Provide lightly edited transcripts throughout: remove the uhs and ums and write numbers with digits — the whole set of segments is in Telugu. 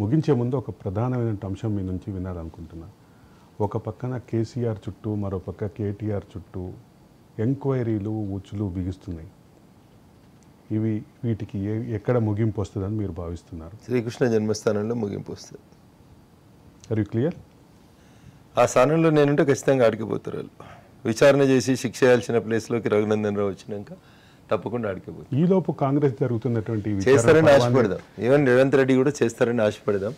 ముగించే ముందు ఒక ప్రధానమైన అంశం మీ నుంచి వినాలనుకుంటున్నా. ఒక పక్కన కేసీఆర్ చుట్టూ, మరో పక్క కేటీఆర్ చుట్టూ ఎంక్వైరీలు ఉచ్చులు బిగిస్తున్నాయి. వీటికి ఎక్కడ ముగింపు వస్తుందని మీరు భావిస్తున్నారు? శ్రీకృష్ణ జన్మస్థానంలో ముగింపు వస్తుంది. Are you clear? ఆ స్థానంలో నేనుంటే ఖచ్చితంగా ఆడికిపోతారు వాళ్ళు. విచారణ చేసి శిక్ష చేయాల్సిన ప్లేస్లోకి రఘునందన్ రావు వచ్చినాక తప్పకుండా ఆడికిపోతారు. ఈలోపు కాంగ్రెస్ జరుగుతున్నటువంటి చేస్తారని ఆశపడదాం. ఈవెన్ రేవంత్ రెడ్డి కూడా చేస్తారని ఆశపడదాం.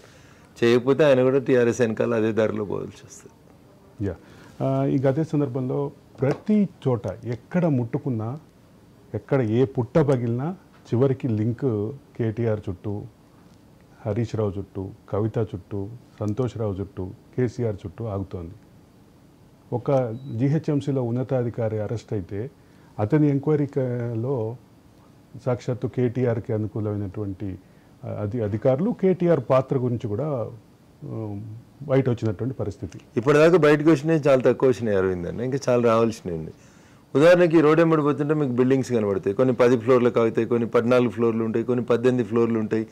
చేయకపోతే ఆయన కూడా టీఆర్ఎస్ వెనకాల అదే దారిలో పోవాల్సి వస్తుంది. యా, ఈ అదే సందర్భంలో ప్రతి చోట ఎక్కడ ముట్టుకున్నా, ఎక్కడ ఏ పుట్ట పగిలినా చివరికి లింక్ కేటీఆర్ చుట్టూ, హరీష్ రావు చుట్టూ, కవిత చుట్టూ, సంతోష్ రావు చుట్టూ, కేసీఆర్ చుట్టూ ఆగుతోంది. ఒక జీహెచ్ఎంసీలో ఉన్నతాధికారి అరెస్ట్ అయితే అతని ఎంక్వైరీలో సాక్షాత్తు కేటీఆర్కి అనుకూలమైనటువంటి అధికారులు కేటీఆర్ పాత్ర గురించి కూడా బయట వచ్చినటువంటి పరిస్థితి. ఇప్పటిదాకా బయటకు వచ్చినాయి చాలా తక్కువ వచ్చినాయి అరవింద్ అన్న, ఇంకా చాలా రావాల్సినవి ఉన్నాయి. ఉదాహరణకి రోడ్ ఎంబడి పోతుంటే మీకు బిల్డింగ్స్ కనబడతాయి. కొన్ని 10 ఫ్లోర్లకు అవుతాయి, కొన్ని 14 ఫ్లోర్లు ఉంటాయి, కొన్ని 18 ఫ్లోర్లు ఉంటాయి.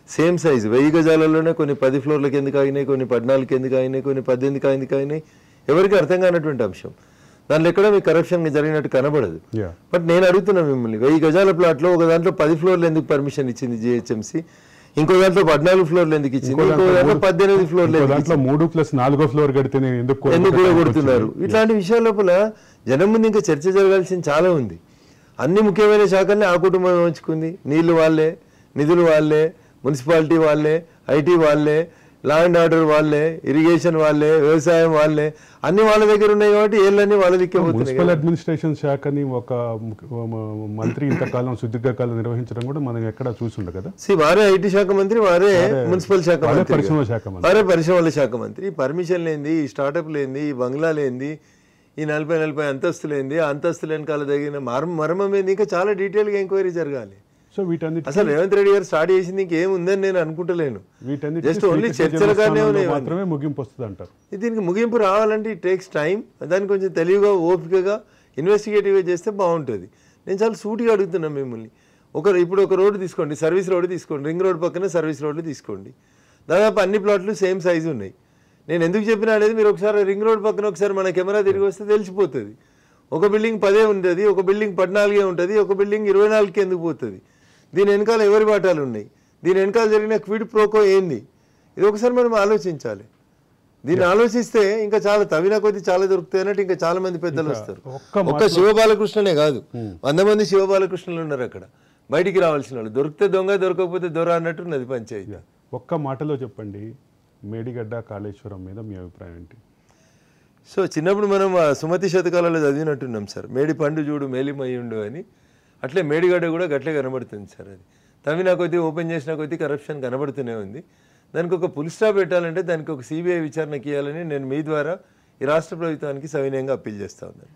సేమ్ సైజు 1000 గజాలలోనే కొన్ని 10 ఫ్లోర్లకు ఎందుకు ఆగినాయి, కొన్ని 14కి ఎందుకు ఆగినాయి, కొన్ని 18కి ఎందుకు ఆగినాయి, ఎవరికి అర్థం కానటువంటి అంశం. దాంట్లో ఎక్కడ మీకు కరప్షన్ జరిగినట్టు కనబడదు. బట్ నేను అడుగుతున్నా మిమ్మల్ని, 1000 గజాల ప్లాట్లో ఒక దాంట్లో 10 ఫ్లోర్లు ఎందుకు పర్మిషన్ ఇచ్చింది జిహెచ్ఎంసీ, ఇంకో దాంట్లో 14 ఫ్లోర్లు ఎందుకు ఇచ్చింది, ఇంకో దాంట్లో 18 ఫ్లోర్లు, దాంట్లో 3+4 ఫ్లోర్ కడితేనే ఎందుకు కూడా కొడుతున్నారు. ఇట్లాంటి విషయాల లోపల జనం ముందు ఇంకా చర్చ జరగాల్సింది చాలా ఉంది. అన్ని ముఖ్యమైన శాఖల్ని ఆ కుటుంబం ఉంచుకుంది. నీళ్లు వాళ్ళే, నిధులు వాళ్ళే, మున్సిపాలిటీ వాళ్ళే, ఐటీ వాళ్ళే, లా అండ్ ఆర్డర్ వాళ్ళే, ఇరిగేషన్ వాళ్ళే, వ్యవసాయం వాళ్ళే, అన్ని వాళ్ళ దగ్గర ఉన్నాయి కాబట్టి ఏళ్ళన్నీ వాళ్ళ దిక్కపోతున్నాయి. మున్సిపల్ అడ్మినిస్ట్రేషన్ శాఖని ఒక మంత్రి ఇంతకాలం సుదీర్ఘకాలం నిర్వహించడం కూడా మనం ఎక్కడ చూస్తుండే కదా. వారే ఐటీ శాఖ మంత్రి, వారే మున్సిపల్ శాఖ మంత్రి, పరిశ్రమల శాఖ మంత్రి, వారే పరిశ్రమల శాఖ మంత్రి. పర్మిషన్ లేనిది, ఈ స్టార్టప్ లేనిది, ఈ బంగ్లా లేనిది, ఈ 40 అంతస్తులు ఏంది, ఆ అంతస్తులు వెనకాల తగిన మర్మం ఏంది, ఇంకా చాలా డీటెయిల్గా ఎంక్వైరీ జరగాలి. సో వీటన్ని అసలు రేవంత్ రెడ్డి గారు స్టార్ట్ చేసింది ఇంకేముందని నేను అనుకుంటలేను. జస్ట్ ఓన్లీ చర్చలుగానే మాత్రమే ముగింపు వస్తుంది అంటారు. దీనికి ముగింపు రావాలంటే ఇట్ టేక్స్ టైం. దాన్ని కొంచెం తెలివిగా, ఓపికగా, ఇన్వెస్టిగేటివ్గా చేస్తే బాగుంటుంది. నేను చాలా సూటిగా అడుగుతున్నాను మిమ్మల్ని. ఇప్పుడు ఒక రోడ్డు తీసుకోండి, సర్వీస్ రోడ్డు తీసుకోండి, రింగ్ రోడ్ పక్కన సర్వీస్ రోడ్లు తీసుకోండి. దాదాపు అన్ని ప్లాట్లు సేమ్ సైజు ఉన్నాయి. నేను ఎందుకు చెప్పినా అనేది మీరు ఒకసారి రింగ్ రోడ్ పక్కన ఒకసారి మన కెమెరా తిరిగి వస్తే తెలిసిపోతుంది. ఒక బిల్డింగ్ 10 ఉంటుంది, ఒక బిల్డింగ్ 14 ఉంటుంది, ఒక బిల్డింగ్ 24కి ఎందుకు పోతుంది. దీని వెనకాల ఎవరి వాటాలు ఉన్నాయి, దీని వెనకాల జరిగిన క్విడ్ ప్రోకో ఏంది, ఇది ఒకసారి మనం ఆలోచించాలి. దీన్ని ఆలోచిస్తే ఇంకా చాలా తవ్విన కొద్ది చాలా దొరుకుతాయి అన్నట్టు ఇంకా చాలా మంది పెద్దలు వస్తారు. ఒక్క శివబాలకృష్ణనే కాదు, 100 మంది శివబాలకృష్ణులు ఉన్నారు అక్కడ. బయటికి రావాల్సిన వాళ్ళు దొరికితే దొంగ, దొరకకపోతే దొర అన్నట్టు నది పంచాయతీ. ఒక్క మాటలో చెప్పండి, మేడిగడ్డ కాళేశ్వరం మీద మీ అభిప్రాయం ఏంటి? సో చిన్నప్పుడు మనం సుమతి శతకాలలో చదివినట్టున్నాం సార్, మేడి పండు చూడు మేలిమయ్యుండు అని. అట్లే మేడిగడ్డ కూడా గట్లే కనబడుతుంది సార్. అది తవ్విన కొద్దీ, ఓపెన్ చేసిన కొద్దీ కరప్షన్ కనబడుతూనే ఉంది. దానికి ఒక పుల్ స్టాప్ పెట్టాలంటే దానికి ఒక సిబిఐ విచారణకి ఇవ్వాలని నేను మీ ద్వారా ఈ రాష్ట్ర ప్రభుత్వానికి సవినయంగా అప్పీల్ చేస్తా ఉన్నాను.